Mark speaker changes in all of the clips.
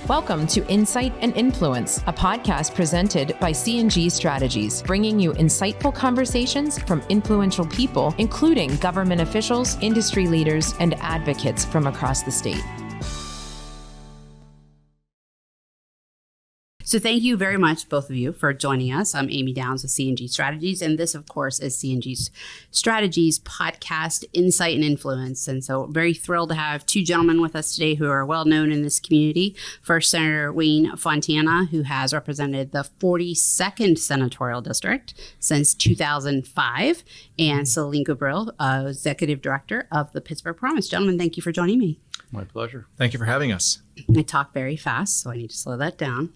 Speaker 1: Welcome to Insight and Influence, a podcast presented by C&G Strategies, bringing you insightful conversations from influential people, including government officials, industry leaders, and advocates from across the state.
Speaker 2: So thank you very much, both of you, for joining us. I'm Amie Downs with C&G Strategies, and this, of course, is C&G Strategies podcast, Insight and Influence. And so very thrilled to have two gentlemen with us today who are well known in this community. First, Senator Wayne Fontana, who has represented the 42nd Senatorial District since 2005, and Saleem Ghubril, Executive Director of the Pittsburgh Promise. Gentlemen, thank you for joining me.
Speaker 3: My pleasure. Thank you for having us.
Speaker 2: I talk very fast, so I need to slow that down.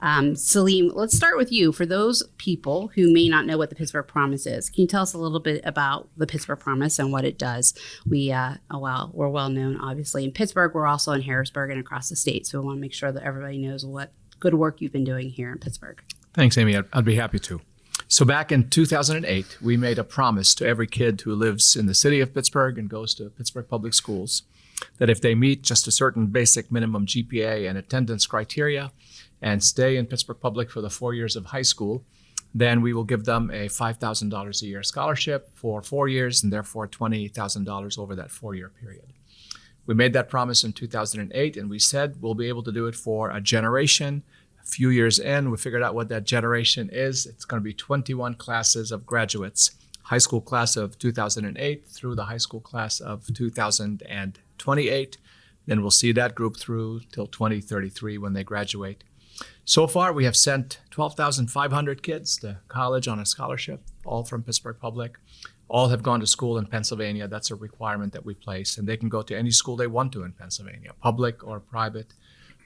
Speaker 2: Saleem, let's start with you. For those people who may not know what the Pittsburgh Promise is, can you tell us a little bit about the Pittsburgh Promise and what it does? We're well known, obviously, in Pittsburgh. We're also in Harrisburg and across the state, so we want to make sure that everybody knows what good work you've been doing here in Pittsburgh.
Speaker 3: Thanks, Amy. I'd be happy to. So back in 2008, we made a promise to every kid who lives in the city of Pittsburgh and goes to Pittsburgh Public Schools that if they meet just a certain basic minimum GPA and attendance criteria and stay in Pittsburgh Public for the 4 years of high school, then we will give them a $5,000 a year scholarship for 4 years and therefore $28,000 over that 4-year period. We made that promise in 2008 and we said we'll be able to do it for a generation. A few years in, we figured out what that generation is. It's going to be 21 classes of graduates, high school class of 2008 through the high school class of 2028. Then we'll see that group through till 2033 when they graduate. So far, we have sent 12,500 kids to college on a scholarship, all from Pittsburgh Public. All have gone to school in Pennsylvania. That's a requirement that we place, and they can go to any school they want to in Pennsylvania, public or private,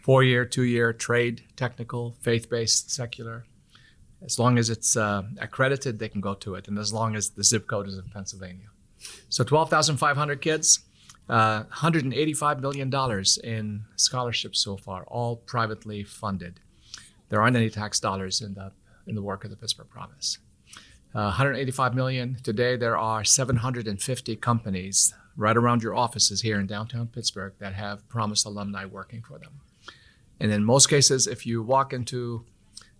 Speaker 3: 4-year, 2-year, trade, technical, faith-based, secular. As long as it's accredited, they can go to it, and as long as the zip code is in Pennsylvania. So 12,500 kids, $185 million in scholarships so far, all privately funded. There aren't any tax dollars in the work of the Pittsburgh Promise. 185 million. Today, there are 750 companies right around your offices here in downtown Pittsburgh that have Promise alumni working for them. And in most cases, if you walk into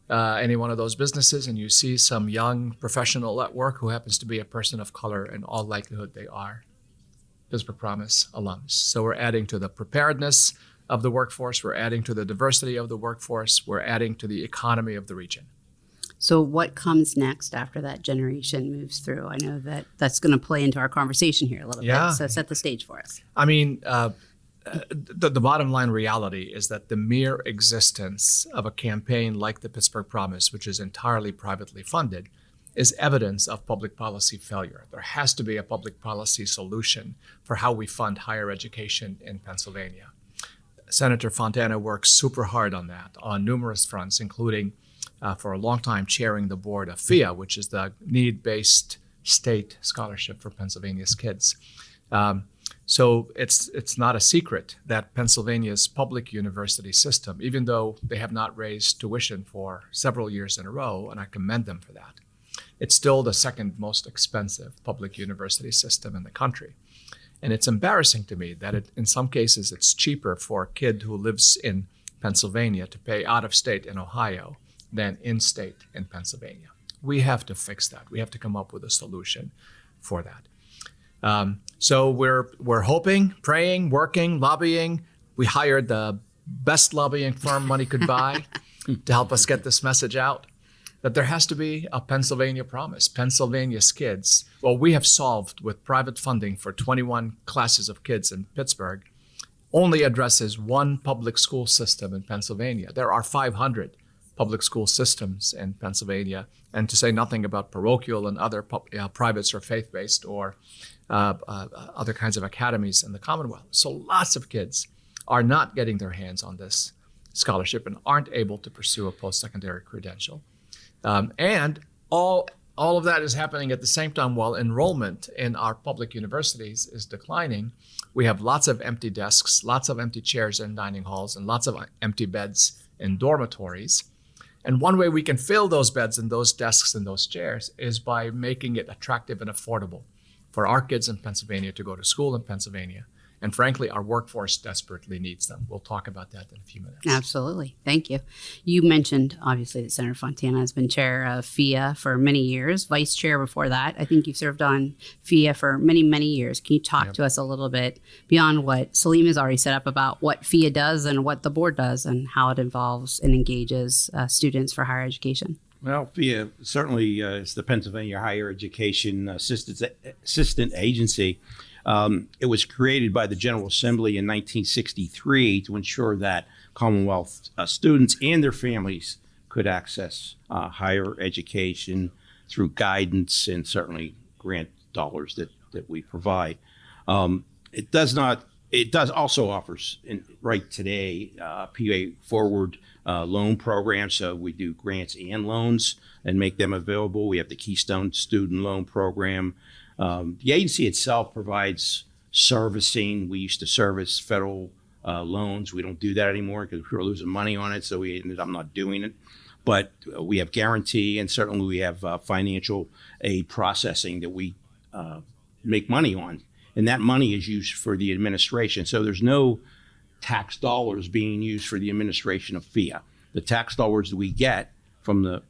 Speaker 3: any one of those businesses and you see some young professional at work who happens to be a person of color, in all likelihood they are Pittsburgh Promise alums. So we're adding to the preparedness of the workforce, we're adding to the diversity of the workforce, we're adding to the economy of the region.
Speaker 2: So what comes next after that generation moves through? I know that that's going to play into our conversation here a little bit, so set the stage for us.
Speaker 3: I mean, the bottom line reality is that the mere existence of a campaign like the Pittsburgh Promise, which is entirely privately funded, is evidence of public policy failure. There has to be a public policy solution for how we fund higher education in Pennsylvania. Senator Fontana works super hard on that on numerous fronts, including for a long time chairing the board of PHEAA, which is the need-based state scholarship for Pennsylvania's kids. So it's not a secret that Pennsylvania's public university system, even though they have not raised tuition for several years in a row, and I commend them for that, it's still the second most expensive public university system in the country. And it's embarrassing to me that in some cases it's cheaper for a kid who lives in Pennsylvania to pay out of state in Ohio than in state in Pennsylvania. We have to fix that. We have to come up with a solution for that. So we're hoping, praying, working, lobbying. We hired the best lobbying firm money could buy to help us get this message out, that there has to be a Pennsylvania Promise. Pennsylvania's kids, well, we have solved with private funding for 21 classes of kids in Pittsburgh, only addresses one public school system in Pennsylvania. There are 500 public school systems in Pennsylvania, and to say nothing about parochial and other privates or faith-based or other kinds of academies in the Commonwealth. So lots of kids are not getting their hands on this scholarship and aren't able to pursue a post-secondary credential. And all of that is happening at the same time while enrollment in our public universities is declining. We have lots of empty desks, lots of empty chairs in dining halls, and lots of empty beds in dormitories. And one way we can fill those beds and those desks and those chairs is by making it attractive and affordable for our kids in Pennsylvania to go to school in Pennsylvania And frankly, our workforce desperately needs them. We'll talk about that in a few minutes.
Speaker 2: Absolutely. Thank you. You mentioned, obviously, that Senator Fontana has been chair of PHEAA for many years, vice chair before that. I think you've served on PHEAA for many, many years. Can you talk to us a little bit beyond what Saleem has already set up about what PHEAA does and what the board does and how it involves and engages students for higher education?
Speaker 4: Well, PHEAA certainly is the Pennsylvania Higher Education Assistant Agency. It was created by the General Assembly in 1963 to ensure that Commonwealth students and their families could access higher education through guidance and certainly grant dollars that we provide. It does also offers right today PA forward loan program. So we do grants and loans and make them available. We have the Keystone Student Loan Program. The agency itself provides servicing. We used to service federal loans. We don't do that anymore because we were losing money on it, so we ended up not doing it. But we have guarantee, and certainly we have financial aid processing that we make money on. And that money is used for the administration. So there's no tax dollars being used for the administration of PHEAA. The tax dollars that we get from the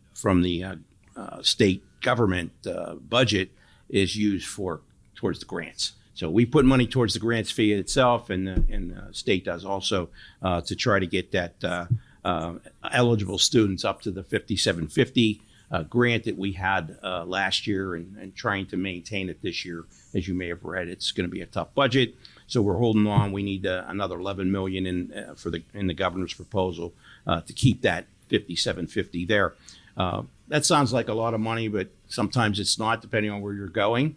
Speaker 4: state government budget is used towards the grants. So we put money towards the grants fee itself, and the state does also to try to get that eligible students up to the 5750 grant that we had last year, and trying to maintain it this year. As you may have read, it's going to be a tough budget, so we're holding on. We need another 11 million in the governor's proposal to keep that 5750 there. That sounds like a lot of money, but sometimes it's not, depending on where you're going.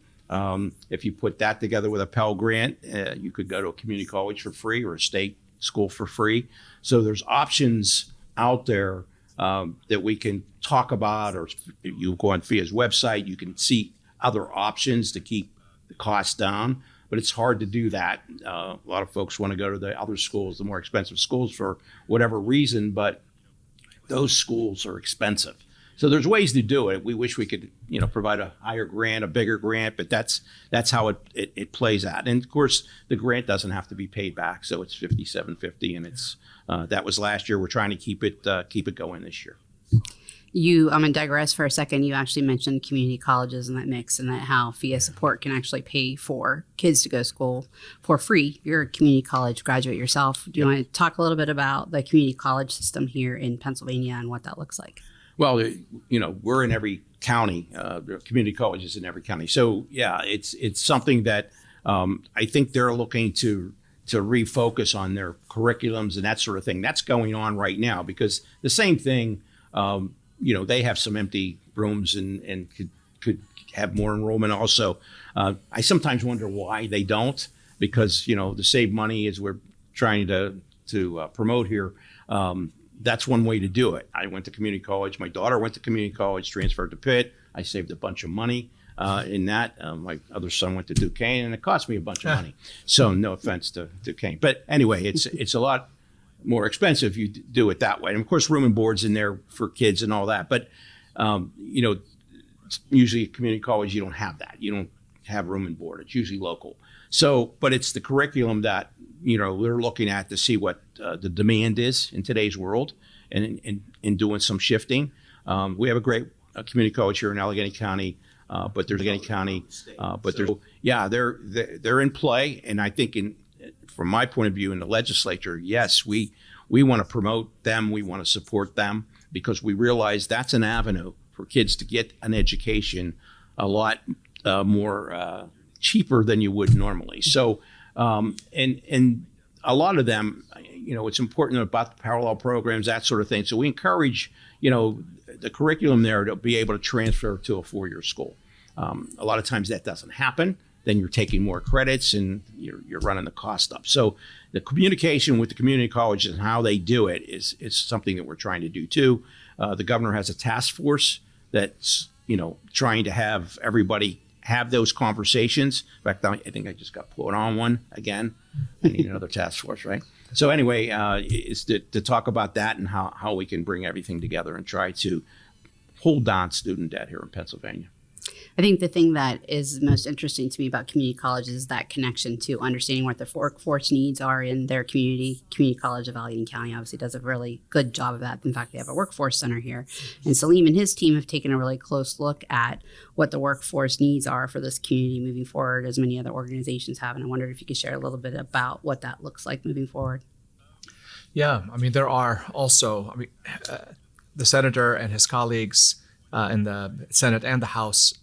Speaker 4: If you put that together with a Pell Grant, you could go to a community college for free or a state school for free. So there's options out there that we can talk about, or you go on PHEAA's website, you can see other options to keep the costs down, but it's hard to do that. A lot of folks want to go to the other schools, the more expensive schools, for whatever reason, but those schools are expensive. So there's ways to do it. We wish we could, provide a higher grant, a bigger grant, but that's how it plays out. And of course, the grant doesn't have to be paid back, so it's $57.50, and it's that was last year. We're trying to keep it going this year.
Speaker 2: I'm going to digress for a second. You actually mentioned community colleges in that mix, and that how PHEAA support can actually pay for kids to go to school for free. You're a community college graduate yourself. Do you want to talk a little bit about the community college system here in Pennsylvania and what that looks like?
Speaker 4: Well, we're in every county. There are community colleges in every county. So yeah, it's something that I think they're looking to refocus on their curriculums and that sort of thing. That's going on right now, because the same thing. They have some empty rooms and could have more enrollment also. I sometimes wonder why they don't, because, to save money, as we're trying to promote here, that's one way to do it. I went to community college. My daughter went to community college, transferred to Pitt. I saved a bunch of money in that. My other son went to Duquesne, and it cost me a bunch of money. So no offense to Duquesne. But anyway, it's a lot more expensive if you do it that way. And of course, room and board's in there for kids and all that. But, usually at community college, you don't have that. You don't have room and board. It's usually local. So, but it's the curriculum that, we're looking at to see what the demand is in today's world, and doing some shifting. We have a great community college here in Allegheny County, but there's they're in play. And I think from my point of view in the legislature, yes, we want to promote them. We want to support them, because we realize that's an avenue for kids to get an education a lot more cheaper than you would normally. So, and a lot of them, it's important about the parallel programs, that sort of thing. So we encourage, the curriculum there to be able to transfer to a four-year school. A lot of times that doesn't happen. Then you're taking more credits and you're running the cost up. So the communication with the community colleges and how they do it is something that we're trying to do too. The governor has a task force that's, trying to have everybody have those conversations. In fact, I think I just got put on one again. I need another task force, right? So anyway, it's to talk about that and how we can bring everything together and try to hold down student debt here in Pennsylvania.
Speaker 2: I think the thing that is most interesting to me about community colleges is that connection to understanding what the workforce needs are in their community. Community College of Allegheny County obviously does a really good job of that. In fact, they have a workforce center here. And Saleem and his team have taken a really close look at what the workforce needs are for this community moving forward, as many other organizations have. And I wondered if you could share a little bit about what that looks like moving forward.
Speaker 3: Yeah, I mean, there are also, the senator and his colleagues in the Senate and the House,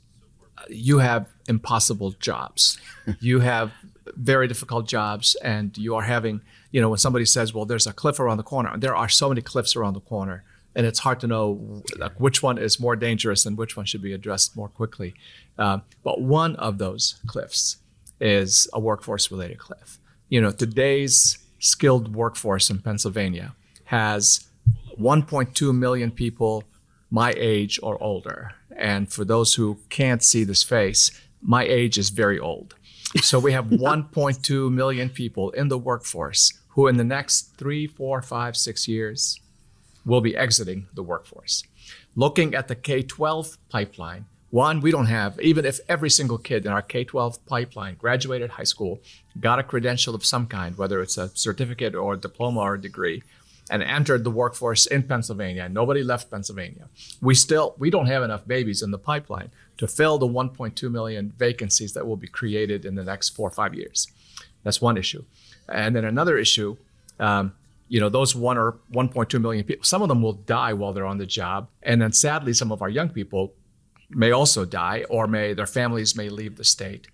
Speaker 3: you have impossible jobs. You have very difficult jobs, and you are having, when somebody says, well, there's a cliff around the corner, there are so many cliffs around the corner, and it's hard to know which one is more dangerous and which one should be addressed more quickly. But one of those cliffs is a workforce-related cliff. Today's skilled workforce in Pennsylvania has 1.2 million people my age or older. And for those who can't see this face, my age is very old. So we have 1.2 million people in the workforce who in the next 3, 4, 5, 6 years will be exiting the workforce. Looking at the K-12 pipeline, one, we don't have, even if every single kid in our K-12 pipeline graduated high school, got a credential of some kind, whether it's a certificate or a diploma or a degree, and entered the workforce in Pennsylvania. Nobody left Pennsylvania. We don't have enough babies in the pipeline to fill the 1.2 million vacancies that will be created in the next 4 or 5 years. That's one issue. And then another issue, those 1.2 million people, some of them will die while they're on the job. And then sadly, some of our young people may also die, or their families may leave the state.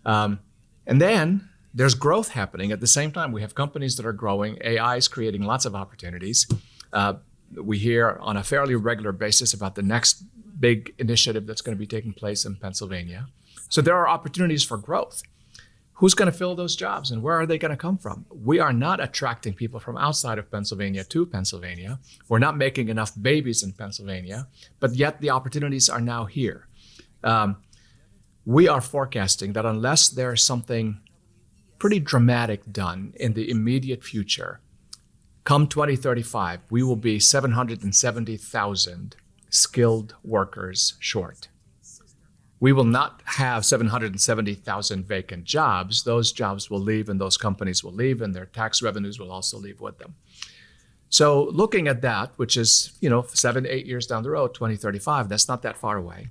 Speaker 3: And then there's growth happening at the same time. We have companies that are growing. AI is creating lots of opportunities. We hear on a fairly regular basis about the next big initiative that's going to be taking place in Pennsylvania. So there are opportunities for growth. Who's going to fill those jobs, and where are they going to come from? We are not attracting people from outside of Pennsylvania to Pennsylvania. We're not making enough babies in Pennsylvania, but yet the opportunities are now here. We are forecasting that unless there's something pretty dramatic done in the immediate future, come 2035, we will be 770,000 skilled workers short. We will not have 770,000 vacant jobs. Those jobs will leave and those companies will leave, and their tax revenues will also leave with them. So looking at that, which is 7 to 8 years down the road, 2035, that's not that far away.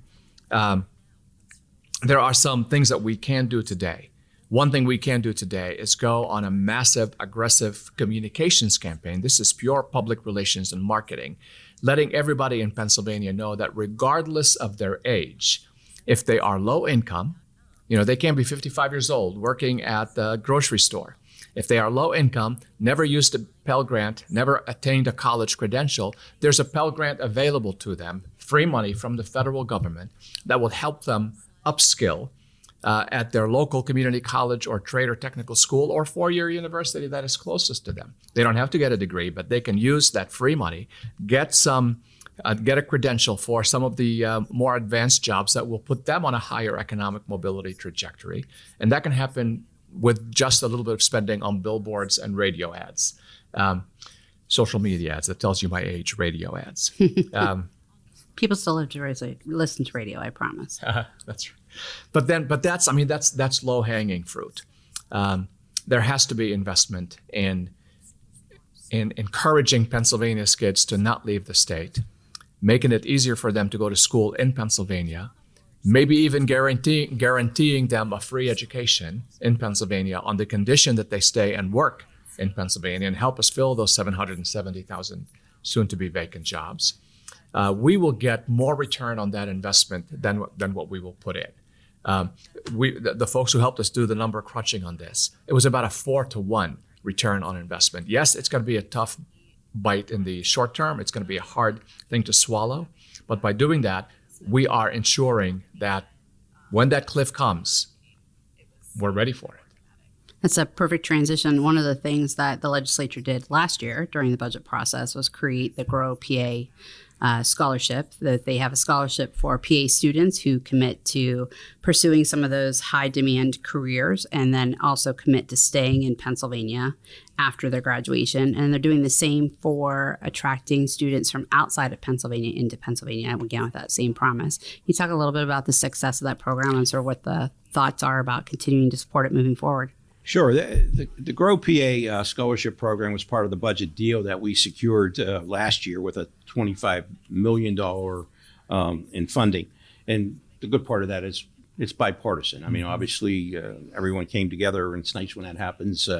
Speaker 3: There are some things that we can do today. One thing we can do today is go on a massive, aggressive communications campaign. This is pure public relations and marketing, letting everybody in Pennsylvania know that regardless of their age, if they are low income, they can be 55 years old working at the grocery store. If they are low income, never used a Pell Grant, never attained a college credential, there's a Pell Grant available to them, free money from the federal government that will help them upskill at their local community college or trade or technical school or four-year university that is closest to them. They don't have to get a degree, but they can use that free money, get a credential for some of the more advanced jobs that will put them on a higher economic mobility trajectory. And that can happen with just a little bit of spending on billboards and radio ads, social media ads. That tells you my age, radio ads.
Speaker 2: People still listen to radio, I promise.
Speaker 3: That's right. But that's low hanging fruit. There has to be investment in encouraging Pennsylvania's kids to not leave the state, making it easier for them to go to school in Pennsylvania, maybe even guaranteeing them a free education in Pennsylvania on the condition that they stay and work in Pennsylvania and help us fill those 770,000 soon-to-be vacant jobs. We will get more return on that investment than what we will put in. The folks who helped us do the number crunching on this, it was about a 4-to-1 return on investment. Yes, it's going to be a tough bite in the short term. It's going to be a hard thing to swallow. But by doing that, we are ensuring that when that cliff comes, we're ready for it.
Speaker 2: That's a perfect transition. One of the things that the legislature did last year during the budget process was create the GROW PA scholarship, that they have a scholarship for PA students who commit to pursuing some of those high demand careers and then also commit to staying in Pennsylvania after their graduation. And they're doing the same for attracting students from outside of Pennsylvania into Pennsylvania, again, with that same promise. Can you talk a little bit about the success of that program and sort of what the thoughts are about continuing to support it moving forward?
Speaker 4: Sure. The Grow PA scholarship program was part of the budget deal that we secured last year with a $25 million in funding. And the good part of that is it's bipartisan. I mean, obviously, everyone came together, and it's nice when that happens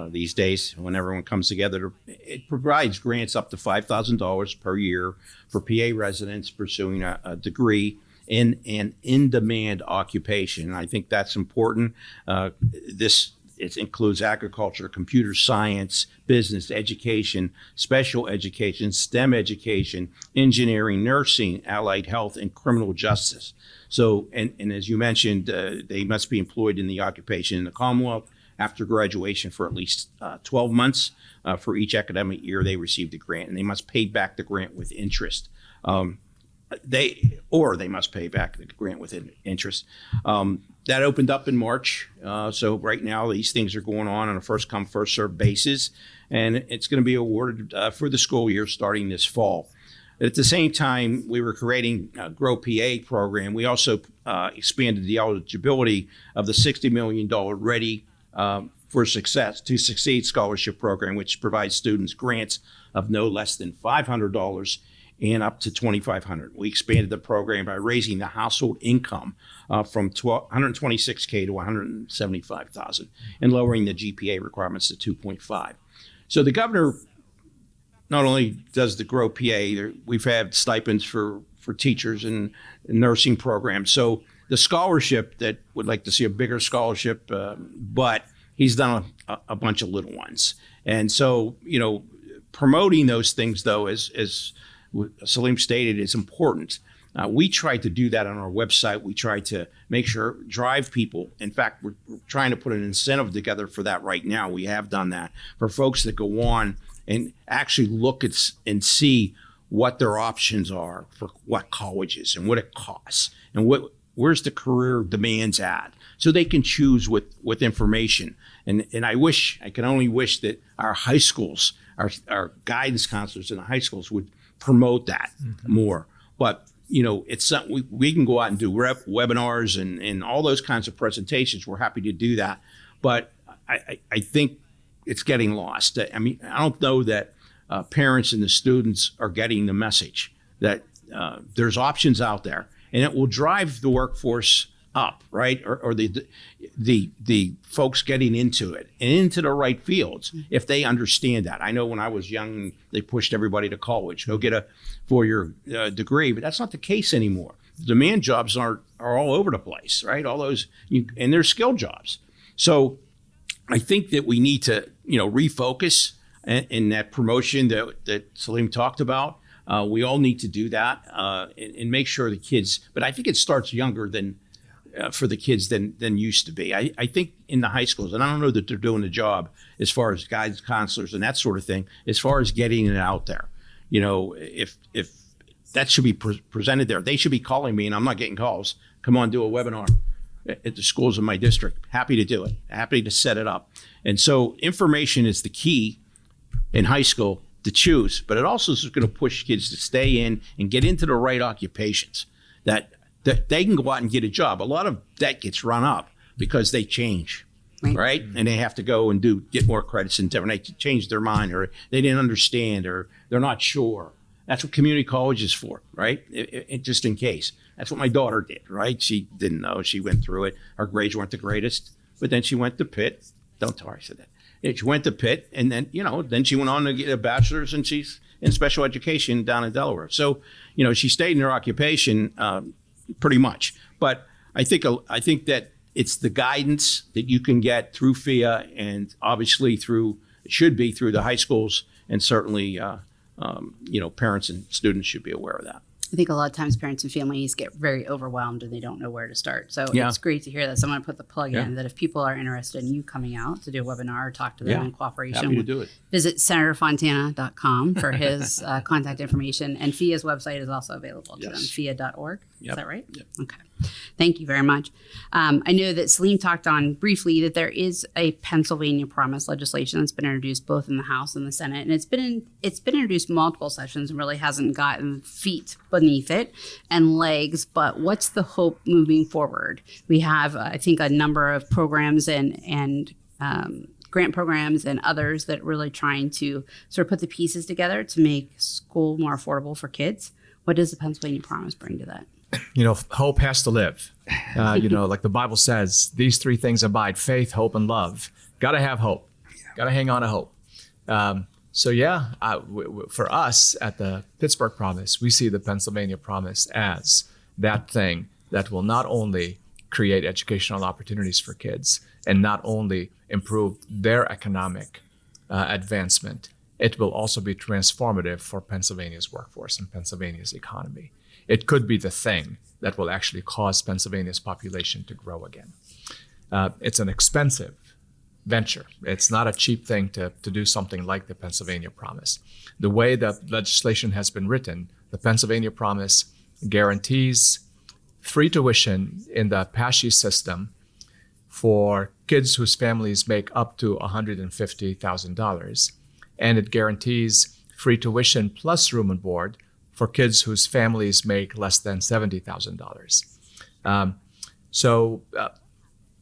Speaker 4: these days, when everyone comes together. It provides grants up to $5,000 per year for PA residents pursuing a degree in an in-demand occupation. And I think that's important. It includes agriculture, computer science, business, education, special education, STEM education, engineering, nursing, allied health, and criminal justice. So, and as you mentioned, they must be employed in the occupation in the Commonwealth after graduation for at least 12 months. For each academic year, they received a grant, and they must pay back the grant with interest. They must pay back the grant with interest. That opened up in March. So right now these things are going on a first come, first served basis, and it's going to be awarded for the school year starting this fall. At the same time, we were creating a Grow PA program. We also expanded the eligibility of the $60 million Ready for Success to Succeed scholarship program, which provides students grants of no less than $500 and up to $2,500. We expanded the program by raising the household income from $126K to $175,000 and lowering the GPA requirements to 2.5. So the governor not only does the Grow PA, we've had stipends for teachers and nursing programs. So the scholarship that would like to see a bigger scholarship, but he's done a bunch of little ones. And so, promoting those things, though, as Saleem stated, is important. We try to do that on our website. We try to make sure, drive people. In fact, we're trying to put an incentive together for that right now. We have done that for folks that go on and actually look at and see what their options are for what colleges and what it costs and where's the career demands at, so they can choose with information. And I can only wish that our high schools, our guidance counselors in the high schools would promote that more. But it's something we can go out and do webinars and all those kinds of presentations. We're happy to do that. But I think it's getting lost. I mean, I don't know that parents and the students are getting the message that there's options out there, and it will drive the workforce up, right? Or the folks getting into it and into the right fields if they understand that. I know when I was young, they pushed everybody to college, go get a 4-year degree, but that's not the case anymore. The demand jobs are all over the place, right? All those, and they're skilled jobs. So I think that we need to, refocus in that promotion that Saleem talked about. We all need to do that and make sure the kids, but I think it starts younger than for the kids than used to be. I think in the high schools, and I don't know that they're doing the job as far as guidance counselors and that sort of thing, as far as getting it out there. If that should be presented there, they should be calling me, and I'm not getting calls. Come on, do a webinar at the schools in my district. Happy to do it. Happy to set it up. And so information is the key in high school to choose, but it also is going to push kids to stay in and get into the right occupations that they can go out and get a job. A lot of that gets run up because they change, right? And they have to go and get more credits and different. They change their mind, or they didn't understand, or they're not sure. That's what community college is for, right? Just in case. That's what my daughter did, right? She didn't know. She went through it. Her grades weren't the greatest, but then she went to Pitt. Don't tell her I said that. She went to Pitt, and then, then she went on to get a bachelor's, and she's in special education down in Delaware. So, she stayed in her occupation pretty much. But I think that it's the guidance that you can get through PHEAA, and obviously it should be through the high schools, and certainly, parents and students should be aware of that.
Speaker 2: I think a lot of times parents and families get very overwhelmed and they don't know where to start. So
Speaker 4: Yeah.
Speaker 2: it's great to hear that. So I'm going to put the plug
Speaker 4: Yeah.
Speaker 2: in that if people are interested in you coming out to do a webinar or talk to them
Speaker 4: Yeah.
Speaker 2: in cooperation,
Speaker 4: Happy to do it.
Speaker 2: visit senatorfontana.com for his contact information. And PHEAA's website is also available to them,
Speaker 4: Yes.
Speaker 2: PHEAA.org.
Speaker 4: Yep.
Speaker 2: Is that right?
Speaker 4: Yep.
Speaker 2: Okay. Thank you very much. I know that Saleem talked on briefly that there is a Pennsylvania Promise legislation that's been introduced both in the House and the Senate, and it's been introduced multiple sessions and really hasn't gotten feet beneath it and legs. But what's the hope moving forward? We have, I think, a number of programs and grant programs and others that are really trying to sort of put the pieces together to make school more affordable for kids. What does the Pennsylvania Promise bring to that?
Speaker 3: Hope has to live. Like the Bible says, these three things abide: faith, hope, and love. Got to have hope. Got to hang on to hope. For us at the Pittsburgh Promise, we see the Pennsylvania Promise as that thing that will not only create educational opportunities for kids and not only improve their economic advancement, it will also be transformative for Pennsylvania's workforce and Pennsylvania's economy. It could be the thing that will actually cause Pennsylvania's population to grow again. It's an expensive venture. It's not a cheap thing to do something like the Pennsylvania Promise. The way the legislation has been written, the Pennsylvania Promise guarantees free tuition in the PHEAA system for kids whose families make up to $150,000. And it guarantees free tuition plus room and board for kids whose families make less than $70,000.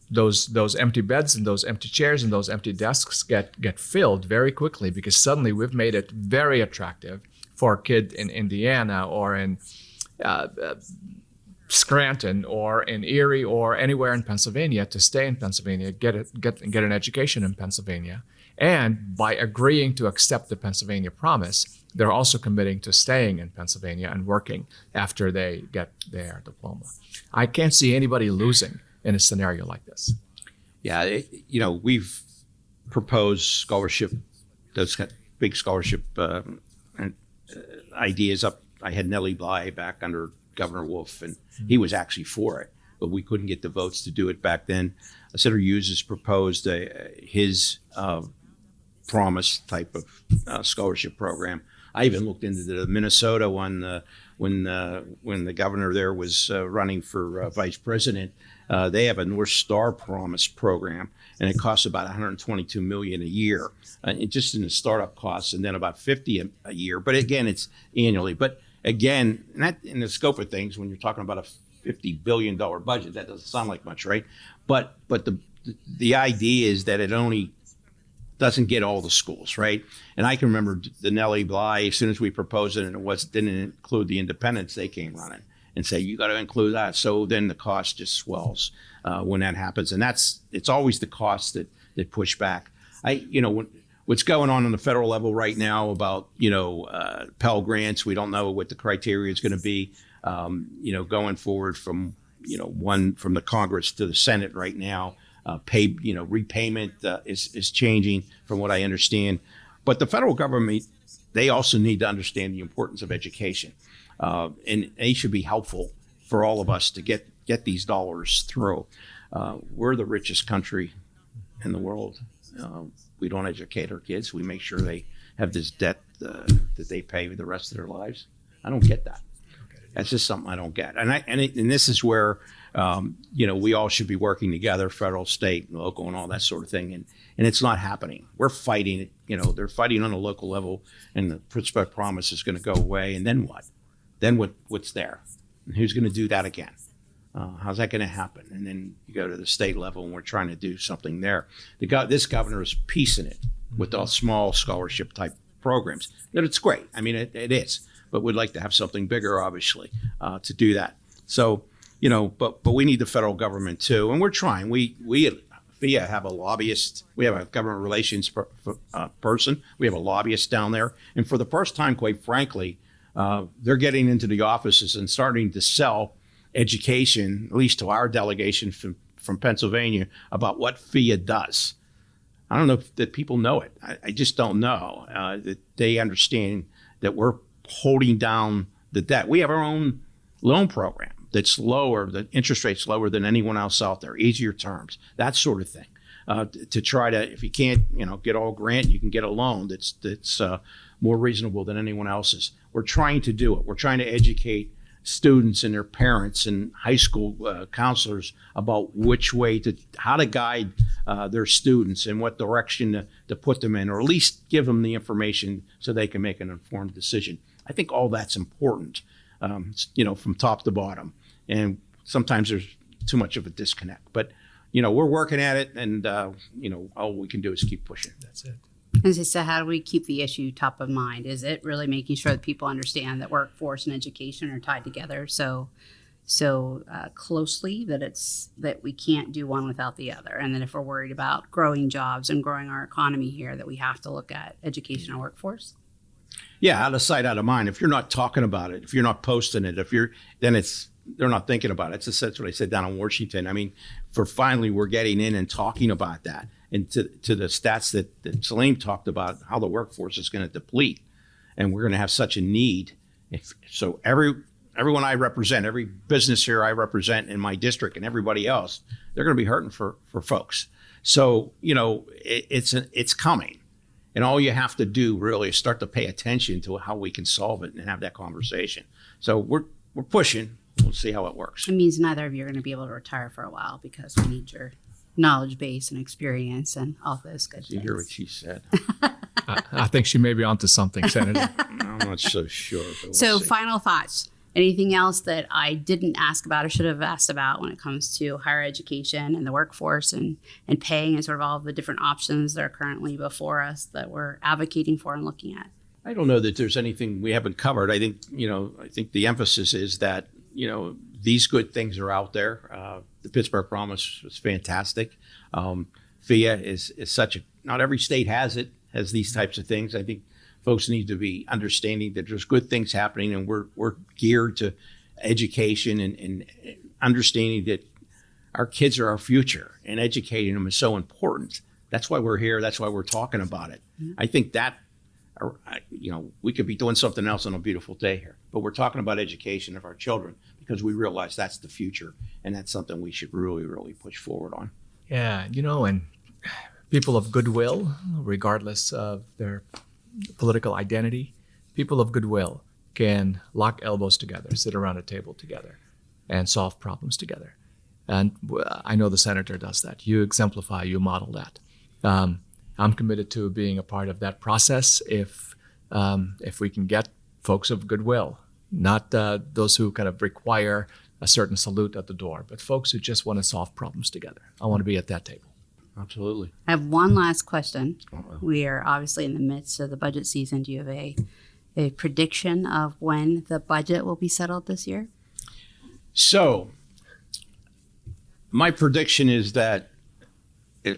Speaker 3: Those empty beds and those empty chairs and those empty desks get filled very quickly because suddenly we've made it very attractive for a kid in Indiana or in Scranton or in Erie or anywhere in Pennsylvania to stay in Pennsylvania, get an education in Pennsylvania. And by agreeing to accept the Pennsylvania Promise, they're also committing to staying in Pennsylvania and working after they get their diploma. I can't see anybody losing in a scenario like this.
Speaker 4: Yeah, we've proposed scholarship, those kind of big scholarship ideas up. I had Nellie Bly back under Governor Wolf, and he was actually for it, but we couldn't get the votes to do it back then. Senator Hughes has proposed his Promise type of scholarship program. I even looked into the Minnesota one when the governor there was running for vice president. They have a North Star Promise program, and it costs about $122 million a year, just in the startup costs, and then about $50 a year. But again, it's annually. But again, not in the scope of things, when you're talking about a $50 billion budget, that doesn't sound like much, right? But the idea is that it only doesn't get all the schools, right? And I can remember the Nellie Bly, as soon as we proposed it and it didn't include the independents, they came running and say, you got to include that. So then the cost just swells when that happens. And it's always the cost that push back. What's going on the federal level right now about, Pell Grants, we don't know what the criteria is going to be, going forward from the Congress to the Senate right now. Repayment is changing from what I understand. But the federal government, they also need to understand the importance of education. And they should be helpful for all of us to get these dollars through. We're the richest country in the world. We don't educate our kids. We make sure they have this debt that they pay the rest of their lives. I don't get that. That's just something I don't get. And this is where we all should be working together, federal, state, local, and all that sort of thing. And it's not happening. We're fighting it. They're fighting on a local level, and the Pittsburgh Promise is going to go away. And then what? Then what's there? And who's going to do that again? How's that going to happen? And then you go to the state level, and we're trying to do something there. This governor is piecing it with all small scholarship type programs. And it's great. I mean, it is. But we'd like to have something bigger, obviously, to do that. So, but we need the federal government too, and we're trying. We at PHEAA have a lobbyist. We have a government relations person. We have a lobbyist down there, and for the first time, quite frankly, they're getting into the offices and starting to sell education, at least to our delegation from Pennsylvania, about what PHEAA does. I don't know if that people know it. I just don't know that they understand that we're holding down the debt. We have our own loan program that's lower, the interest rate's lower than anyone else out there, easier terms, that sort of thing. To try to, if you can't, get all grant, you can get a loan that's more reasonable than anyone else's. We're trying to do it. We're trying to educate students and their parents and high school counselors about how to guide their students and what direction to put them in, or at least give them the information so they can make an informed decision. I think all that's important, from top to bottom. And sometimes there's too much of a disconnect. But, we're working at it, and, all we can do is keep pushing.
Speaker 3: That's it.
Speaker 2: As I said, how do we keep the issue top of mind? Is it really making sure that people understand that workforce and education are tied together so closely that we can't do one without the other? And then if we're worried about growing jobs and growing our economy here, that we have to look at education and workforce?
Speaker 4: Yeah, out of sight, out of mind. If you're not talking about it, if you're not posting it, they're not thinking about it. That's what I said down in Washington. I mean, finally we're getting in and talking about that. And to the stats that Saleem talked about, how the workforce is going to deplete, and we're going to have such a need. So everyone I represent, every business here I represent in my district, and everybody else, they're going to be hurting for folks. So it's coming, and all you have to do really is start to pay attention to how we can solve it and have that conversation. So we're pushing. We'll see how it works.
Speaker 2: It means neither of you are going to be able to retire for a while because we need your knowledge base and experience and all those good things.
Speaker 4: You hear what she said?
Speaker 3: I think she may be onto something, Senator.
Speaker 4: I'm not so sure.
Speaker 2: So final thoughts. Anything else that I didn't ask about or should have asked about when it comes to higher education and the workforce and paying and sort of all of the different options that are currently before us that we're advocating for and looking at?
Speaker 4: I don't know that there's anything we haven't covered. I think the emphasis is that, these good things are out there. The Pittsburgh Promise was fantastic. PHEAA is not every state has these types of things. I think folks need to be understanding that there's good things happening, and we're geared to education and understanding that our kids are our future, and educating them is so important. That's why we're here. That's why we're talking about it. Mm-hmm. I think that, we could be doing something else on a beautiful day here, but we're talking about education of our children because we realize that's the future, and that's something we should really, really push forward on.
Speaker 3: Yeah, and people of goodwill, regardless of their political identity, people of goodwill can lock elbows together, sit around a table together, and solve problems together. And I know the senator does that. You exemplify, you model that. I'm committed to being a part of that process if we can get folks of goodwill, not those who kind of require a certain salute at the door, but folks who just want to solve problems together. I want to be at that table.
Speaker 4: Absolutely.
Speaker 2: I have one last question.
Speaker 4: Uh-oh.
Speaker 2: We are obviously in the midst of the budget season. Do you have a prediction of when the budget will be settled this year?
Speaker 4: So my prediction is that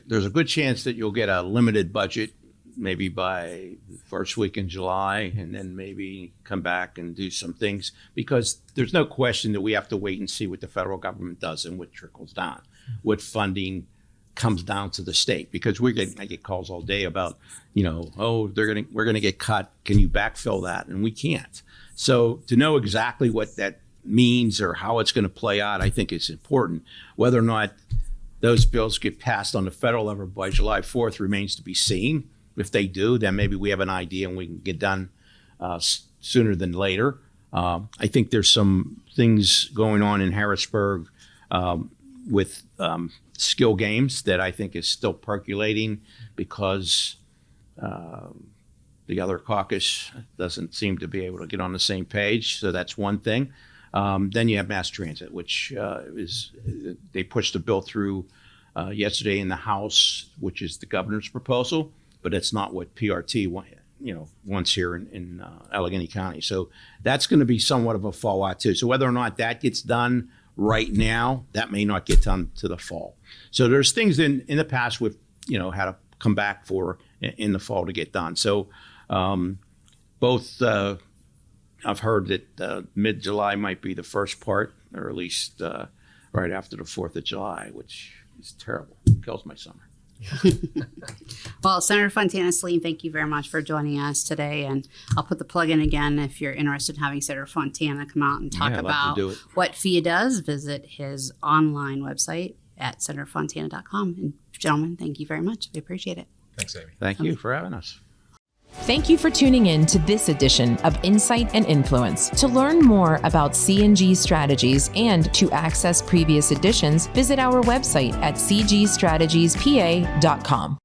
Speaker 4: there's a good chance that you'll get a limited budget maybe by the first week in July, and then maybe come back and do some things, because there's no question that we have to wait and see what the federal government does and what trickles down, what funding comes down to the state, because I get calls all day about, we're gonna get cut. Can you backfill that? And we can't. So to know exactly what that means or how it's going to play out, I think is important. Whether or not those bills get passed on the federal level by July 4th remains to be seen. If they do, then maybe we have an idea and we can get done sooner than later. I think there's some things going on in Harrisburg with skill games that I think is still percolating, because the other caucus doesn't seem to be able to get on the same page. So that's one thing. Then you have mass transit, which they pushed a bill through yesterday in the House, which is the governor's proposal, but it's not what PRT wants here in Allegheny County. So that's going to be somewhat of a fallout too. So whether or not that gets done right now, that may not get done to the fall. So there's things in the past we've had to come back for in the fall to get done. So both I've heard that mid-July might be the first part, or at least right after the 4th of July, which is terrible. It kills my summer.
Speaker 2: Well, Senator Fontana and Saleem, thank you very much for joining us today. And I'll put the plug in again. If you're interested in having Senator Fontana come out and talk
Speaker 4: I'd love to
Speaker 2: about
Speaker 4: do it.
Speaker 2: what PHEAA does, visit his online website at senatorfontana.com. And gentlemen, thank you very much. We appreciate it.
Speaker 3: Thanks, Amie.
Speaker 4: Thank you for having us.
Speaker 1: Thank you for tuning in to this edition of Insight and Influence. To learn more about C&G strategies and to access previous editions, visit our website at cgstrategiespA.com.